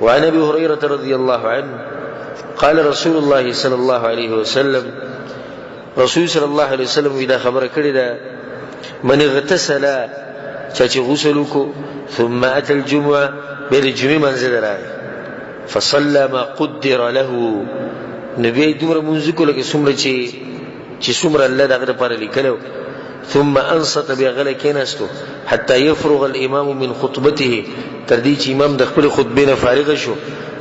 وعن ابي هريره رضي الله عنه قال رسول الله صلى الله عليه وسلم رسول صلى الله عليه وسلم اذا خبر کړی دا من اغتسل چې غسل کو ثم اتى الجمعه بل جمعه منزل راغی فصلى ما قدر له نبی دومره منځ کو لکه څومره چې څومره الله دغه لپاره لیکلو ثم انصت بغل کیناستو حتى يفرغ الامام من خطبته تر دې چې امام د خپل خطبې نه فارغ شو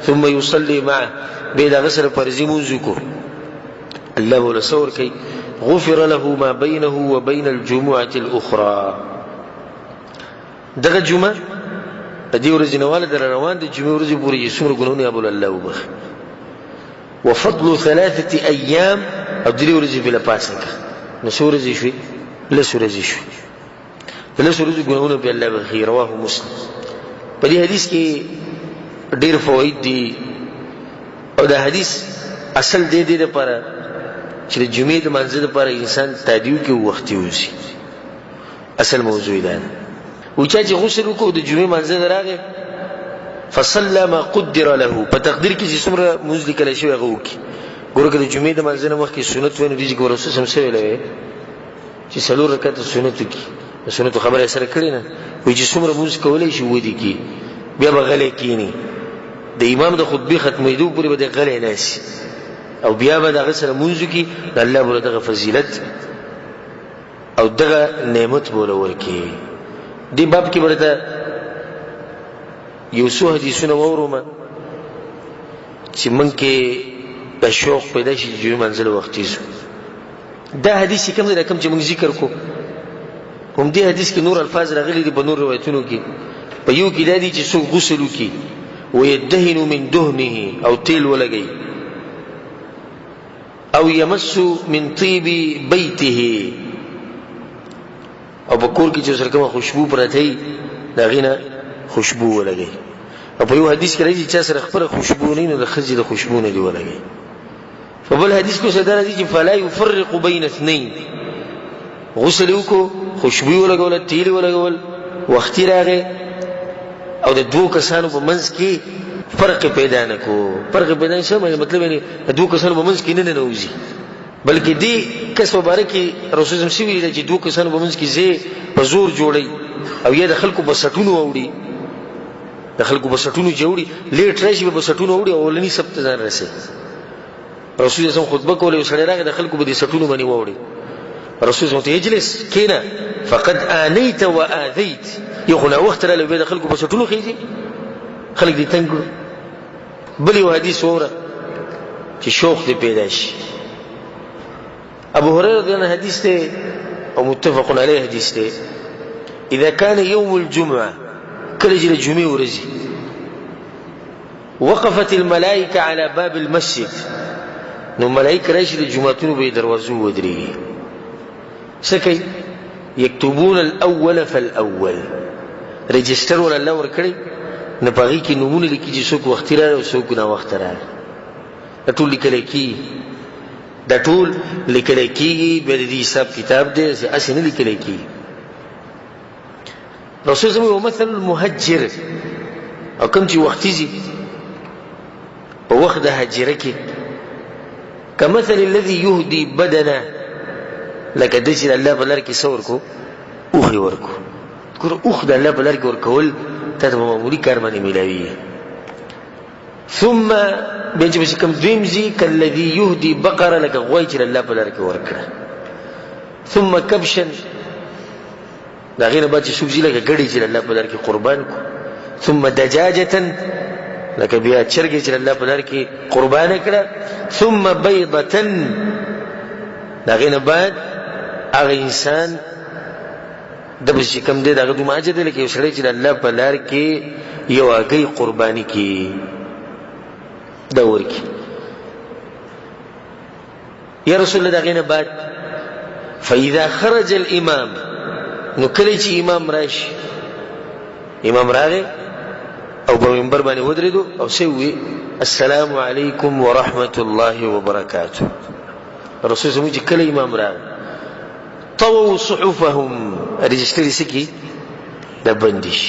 ثم يصلي معه به دا غسر فرضي منځ کو الله ولا صور کوي غفر له ما بينه وبين الجمعه الاخرى دغه جمعه د دې ورځې نواله در روان دي جمعه ورځې پورې څومره ګناونه ابو الله وبخ وفضل 3 ايام او دې ورځې بلا پاسنګ نو ورځې شوي له ورځې شوي له ورځې ګناونه به الله بخي رواه مسلم په دې حدیث کې ډېر فواید دي او دا حدیث اصل دې لپاره چې د جمعې د منځ لپاره انسان تادیو کې وختي وسی اصل موضوع ده او چې غسل وکړو د جمعې منځ راغی فصلى ما قدر له په تقدیر کې چې څومره منځ لیکل شوی هغه وکړي ګوره که د جمعې د منځ نه مخکې سنت وینو دي چې رسول سم سوي لوي چې څلور رکعات سنت کی سنت خبره سره کړی نه وي چې څومره منځ کولای شي ودی کی بیا بغلې کینی د امام د خطبه ختمېدو پورې به غلې ناس او بیا به دغه سره منځ کی د الله بوله دغه فضیلت او دغه نعمت بوله ورکی دی باب کې ورته یو څو حدیثونه ورومه چې من کې د شوق پیدا شي چې منزل وختي زو دا حدیث کوم دی کوم چې موږ ذکر کو هم دې حدیث کې نور الفاظ راغلي دي په نور روایتونو کې په یو کې دا دي چې څوک غسل وکي ويدهن من دهنه او تیل ولګي او يمس من طيب بيته او بکور کې چې سره کومه خوشبو پرته دا غینه خوشبو ولګي او په یو حدیث کې راځي چې سره خبره خوشبو نه د خزي د خوشبو نه دی ولګي په بل حدیث کې څه درته چې فلا يفرق بين اثنين غسل وکړو خوشبو ولګول تیل ولګول وختي راغی او د دوه کسانو په منځ کې فرق پیدا نکو فرق پیدا نشه مطلب یعنی د دوه کسانو په منځ کې نه نوځي بلکې دې کس مبارکي رسول الله صلی الله چې دوه کسانو په منځ کې زی په زور جوړي او یا د خلکو بسټونو وړي د خلکو بسټونو جوړي لیټ راشي په بسټونو وړي او ولني سبت ځان رسي رسول الله خطبه کوله سره راغی د خلکو په دې سټونو باندې وړي رسول الله ته اجلس کینا فقد انيت واذيت یو نه وخت له به د خلکو بسټونو خيږي خلک دې تنګ بل یو حدیث وره چې شوق دې پیدا شي ابو هريره دغه حدیث ته او متفق علیه حدیث ته اذا كان يوم الجمعه کله چې الجمعه ورځي وقفت الملائكه على باب المسجد نو ملائکه راشي د جمعتونو به دروازو ودري سکه يكتبون الاول فالاول ريجستر ولا الله ور کړی نه پغی کې نمونه لیکي چې څوک وخت راځي او څوک نه وخت راځي ټول لیکل کی دا ټول لیکل کی به دې حساب کتاب دې اسې نه لیکل کی رسول الله ومثل المهجر او کوم چې وختي زی په وخت د هجره کې كمثل الذي يهدي بدنه لکه د چې الله بلر کې څور کو اوخي ورکو ګور اوخ د الله بلر کې ورکول ته معمولی کار باندې ملایوي ثم بيجي بس كم دویمزي كالذي يهدي بقره لك غويج الله بلر کې ورکړه ثم كبشا دا غیر بعد چې سوزي لکه غړي چې الله بلر کې قربان کو ثم دجاجه لکه بیا چرګي چې الله بلر کې قربان کړه ثم بيضه دا غیر بعد هغه انسان د بس کم دې دغه دوه ماجد لکه یو سړی چې الله په لار کې یو هغه قرباني کی دا ورکی یا رسول الله دغه نه بعد فاذا خرج الامام نو کله چې امام راشي امام راغی او په منبر باندې ودرېدو او سوي السلام علیکم ورحمه الله وبرکاته رسول الله چې کله امام راغی طووا صحفهم رجستري سکی د بندش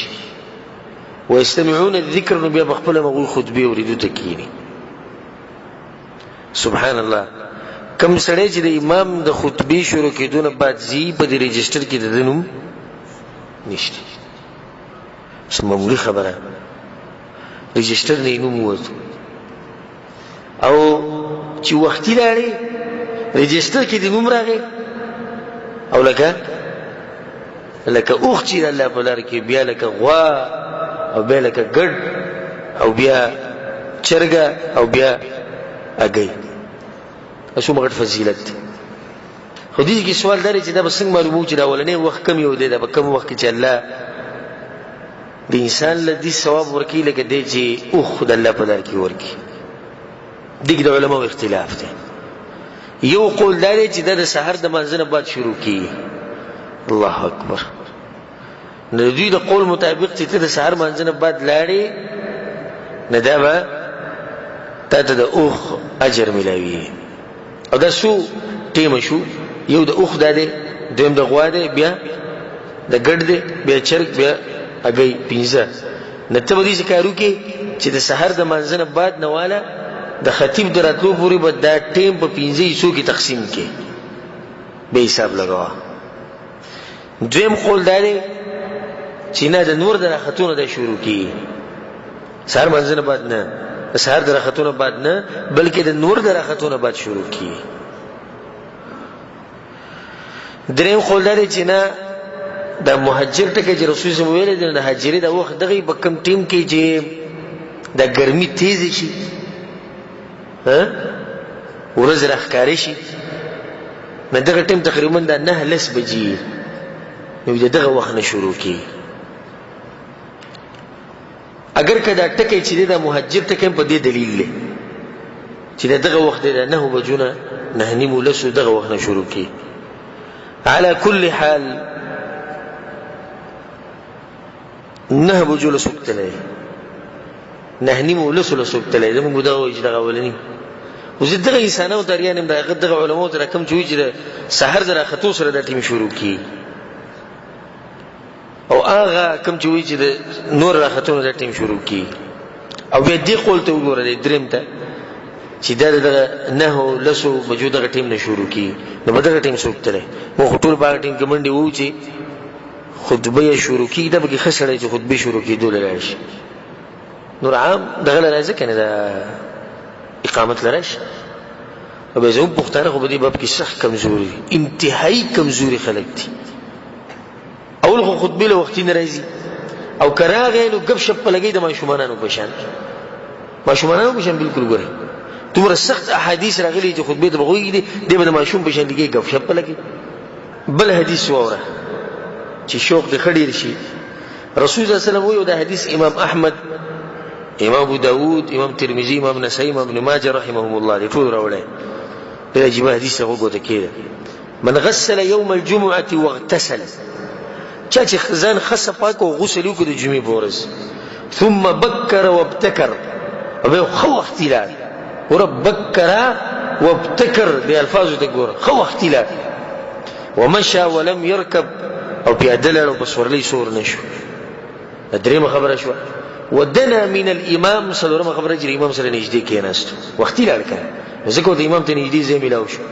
ويستمعون الذکر نو بیا بخپل مغوی خطبه اوریدو ته کینی. سبحان الله. کم سړی چې د امام د خطبه شروع کېدونه بعد زی په دې رجستر کې د نوم نشته. سموږی خبره رجستر نه نوم وته او چې وختي لاړې رجستر کې د نوم راغی او لکه اوخ چې الله په لار کې بیا لکه غوا او بیا لکه ګډ او بیا چرګه او بیا اگئی. اسو مغټ فضیلت دی. خو دې کې سوال دی چې دا به څنګه معلومو چې دا ولنې وخت کم یو دی دا به کم وخت کې چې الله د انسان لدی ثواب ورکی لکه دی چې اوخ د الله په لار کې ورکی. دغه د علماء اختلاف دی. یو قول دی چې دا د سحر د منځنه بعد شروع کی. الله اکبر. نو دوی د قول مطابق چې ته د سحر منځنه بعد لاړې نه دا به تا ته د اوخ اجر ملاوي. او دا سو ټیم شو. یو د اوخ دا دی، دویم د غوا دی، بیا د ګډ دی، بیا چرګ، بیا اگئی. 15 نه ته به دې کارو کې چې د سحر د منځنه بعد نه والا د خطیب دراتلو پورې به دا ټیم په 15 حصو کې تقسیم کې به حساب لګاوه. دویم قول دا دی چې نه د نور د راختونو د شروع کی سحر منځنه بعد نه، سحر د راختونو بعد نه بلکې د نور د راختونو بعد شروع کی. دریم قول دا دی چې نه د مهاجر ټکي چې رسول الله ویل دي د هاجرې د وخت دغه په کم ټیم کې چې د ګرمي تیز شي ورځ راخکاری شي نو دغه ټیم تقریبا د 9 بجې نو دغه وخت نه شروع کی. اگر کدا ټکی چې د مهاجر ټکی په دې دلیل دی چې دغه وخت د 9 بجو نه 9:30 دغه وخت نه شروع کی. على كل حال 9 بجو له سوکتلې 9:30 له سوکتلې زموږ دا وایي چې دغه ولني وزه دغه انسانانو دریانم دغه علماء تر کوم چې سحر زرا خطو سره د ټیم شروع کی او هغه کوم چې نور راختونو د ټیم شروع کی. او بیا دې قول ته وګوره دریم ته چې دغه 9:10 بجو دغه ټیم نه شروع کی نو به دغه ټیم سوکتلې مو ټول باغ ټیم کې منډي وو چې خطبه شروع کی دا به خسرې چې خطبه شروع کی دوله راشي نور عام دغه لازم کنه دا اقامت لرش. او به زه پختانه خو په دې باب کې سخت کمزوري انتهایی کمزوري خلک دي. اول خو خطبه له وخت نه راځي او کراغه نو غب شپ لګي د ماشومانانو بشان بالکل ګره تمره سخت احادیث راغلي چې خطبه ته بغوي دي د ماشوم بشان لګي غب شپ لګي. بل حدیث وره چې شوق د خډیر شي رسول الله صلی الله علیه وسلم وایي دا حدیث امام احمد، امام ابو داود، امام ترمذی، امام نسائی، امام ابن ماجه رحمهم الله دې ټول راوړل. دا جمع حدیث هغه ته کېده من غسل يوم الجمعه واغتسل چا چې ځان خصه پاک او غسل وکړي د جمعې په ورځ ثم بكر وابتكر او خو اختلاف ورب بكر وابتكر دي الفاظ ته ګوره خو اختلاف ومشى ولم يركب او پیاده لاړ او بسورلی سور نشو. درېمه خبره شو ودنا من الامام سلورمه خبره چې امام سره نږدې کېناست وختي لاړ کړه ځکه د امام ته نږدې ځای ملاو شو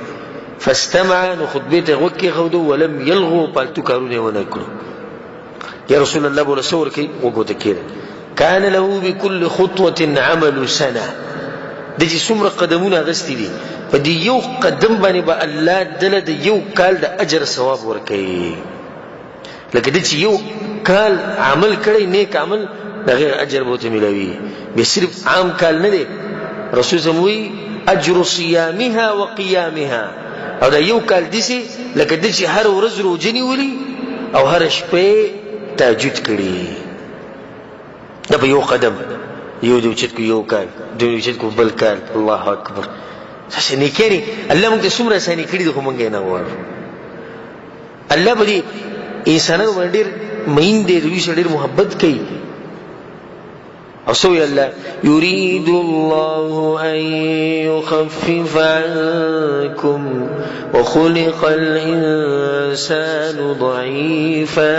فاستمع نو خطبته وکي خودو ولم يلغو پالتو کارونه ونه کړو. یا رسول الله بوله سور کې وګوت کېده كان له بكل خطوه عمل سنه د چې څومره قدمونه غستې دي په دې یو قدم باندې به الله دله د یو کال د اجر ثواب ورکړي. لکه د چې یو کال عمل کړي نیک عمل دغه اجر به ته ملوي. به صرف عام کال نه دی. رسول الله اجر صيامها وقيامها او دا یو کال دسی لکه د چې هر ورځ روزنی ولي او هر شپه تهجد کړي دا به یو قدم یو دی چې یو کال دوی چې کو بل کال. الله اکبر. څه نه کړي الله موږ ته څومره ساني کړي خو موږ نه وایو. الله به انسانانو باندې مين دې دوی سره ډېر محبت کوي او سوی الله يريد الله ان يخفف عنكم وخلق الانسان ضعيفا.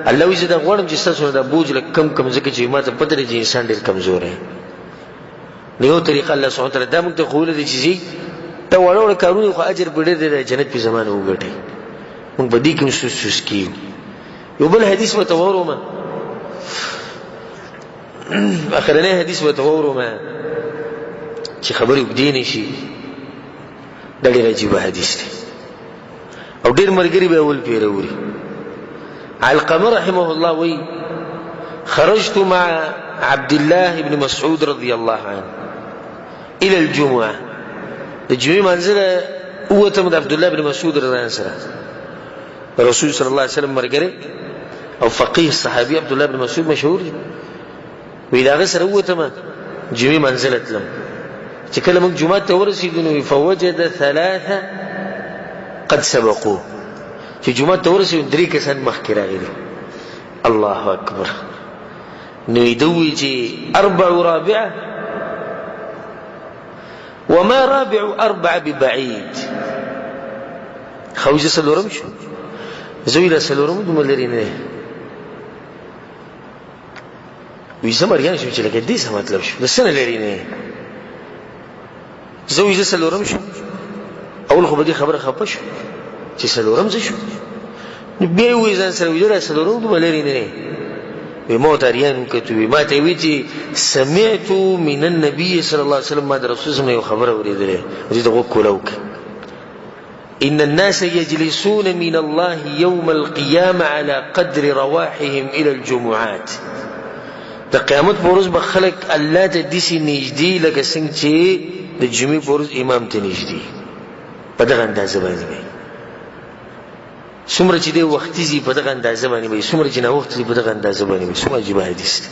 الله وی زدا غواړم چې تاسو دا بوج لکم کم ځکه چې ماته پته لري چې انسان ډېر کمزور دی. نو طریقه الله سبحانه وتعالى دا موږ ته خو ولې چې ته وړو کارونه خو اجر په ډېر دی جنت په زمانه وګټي. موږ بدی کې سوس کیو. یو بل حدیث متورومه اخرنی حدیث متورومه چې خبرې وګدینې شي دا ډېر عجیب حدیث دی او ډېر مرګري به اول پیروري. علقمه رحمه الله وی خرجت مع عبد الله بن مسعود رضي الله عنه الى الجمعه. الجمعه منزله اوتم عبد الله بن مسعود رضي الله عنه رسول صلى الله عليه وسلم مرګري او فقيه الصحابي عبد الله بن مسعود مشهور دی. وی دا غسر اوتم جمعه منزله لم چې کله موږ جمعه ته ورسېدو فوجد ثلاثه قد سبقوه. چې جمعه ته ورسېدو درې کسان مخکې راغلي. الله اکبر. نو يدوي چې اربع رابعه وما رابع اربع ببعيد. خوجه سلورم شو زویلا سلورم دومره نه وی زمریان شو چې لکه دې څه مطلب شو د سنه لري نه زویلا سلورم شو. اول خو به دې خبره خپه شو چې سلورم څه شو. نو بیا وی ځان سره ویل سلورم دومره لري نه وموتاريان كتبي ما تويتي سمعت من النبي صلى الله عليه وسلم ما رسول الله يخبره وريدله ودي تقولك ان الناس يجلسون من الله يوم القيامه على قدر رواحهم الى الجمعات. د قیامت پروز بخلق الله ته دسی نږدې لکه څنګه چې د جمعې پروز امام ته نږدې په دغه اندازه باندې څومره چې د وختي زی په دغه اندازه باندې وي څومره چې نه وخت زی په دغه اندازه باندې وي څومره عجیب حدیث دی.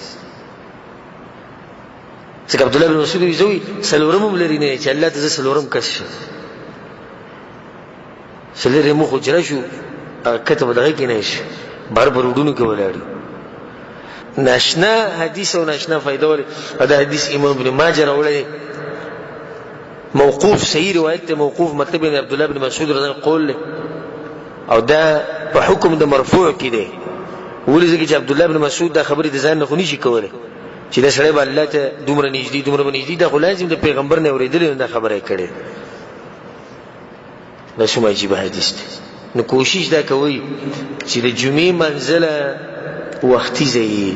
څنګه عبد الله بن مسعود وی سلورم لري نه چې الله تعالی سلورم کش سلره مو خو جره شو کتب دغه کې نه شي بار بار وډونو کې ولاړ ناشنا حدیث او ناشنا فائدہ ول دا حدیث امام ابن ماجه راوړی موقوف صحیح روایت ته موقوف مطلب عبد الله بن مسعود رضی الله عنه قول او دا په حکم د مرفوع کې دی. ولې ځکه چې عبد الله بن مسعود دا خبرې د ځان نه خو نشي کولای چې دا سړی به الله ته دومره نږدې دا خو لازم د پیغمبر نه اورېدل دا خبره کړي. دا څومره عجیب حدیث دی. نو کوشش دا کوي چې د جمعې منزله وختي ځای